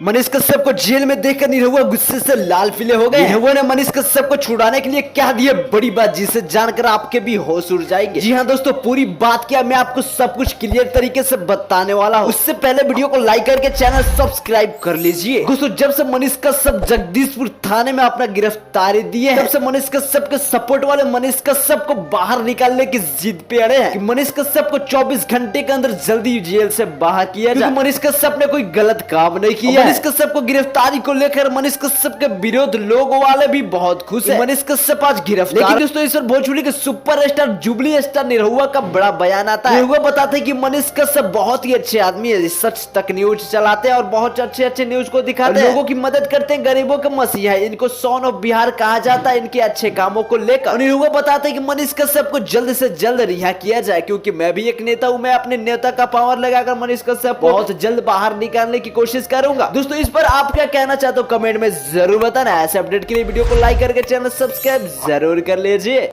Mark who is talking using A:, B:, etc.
A: मनीष कश्यप को जेल में देखकर निरहुआ गुस्से से लाल पीले हो गए। निरहुआ ने मनीष कश्यप को छुड़ाने के लिए क्या दी है बड़ी बात, जिसे जानकर आपके भी होश उड़ जाएंगे। जी हाँ दोस्तों, पूरी बात क्या मैं आपको सब कुछ क्लियर तरीके से बताने वाला हूँ। उससे पहले वीडियो को लाइक करके चैनल सब्सक्राइब कर लीजिए। दोस्तों, जब से मनीष कश्यप जगदीशपुर थाने में अपना गिरफ्तारी दी है, तब से मनीष कश्यप के सपोर्ट वाले मनीष कश्यप को बाहर निकालने की जिद पे अड़े हैं कि मनीष कश्यप को 24 घंटे के अंदर जल्दी जेल से बाहर किया जाए। मनीष कश्यप ने कोई गलत काम नहीं किया। मनीष कश्यप को गिरफ्तारी को लेकर मनीष कश्यप के विरोध लोगों वाले भी बहुत खुश हैं। मनीष कश्यप आज गिरफ्तार। लेकिन दोस्तों, इस पर भोजपुरी के सुपरस्टार जुबली स्टार निरहुआ का बड़ा बयान आता है। निरहुआ बताते हैं कि मनीष कश्यप बहुत ही अच्छे आदमी है, सच तक न्यूज चलाते हैं और बहुत अच्छे न्यूज को दिखाते हैं, लोगों की मदद करते हैं, गरीबों के मसीहा है। इनको सॉन ऑफ बिहार कहा जाता है इनके अच्छे कामों को लेकर। निरहुआ बताते हैं कि मनीष कश्यप को जल्द से जल्द रिहा किया जाए, क्योंकि मैं भी एक नेता हूँ। मैं अपने नेता का पावर लगाकर मनीष कश्यप को बहुत जल्द बाहर निकालने की कोशिश करूंगा। दोस्तों, इस पर आप क्या कहना चाहते हो कमेंट में जरूर बताना। ऐसे अपडेट के लिए वीडियो को लाइक करके चैनल सब्सक्राइब जरूर कर लीजिए।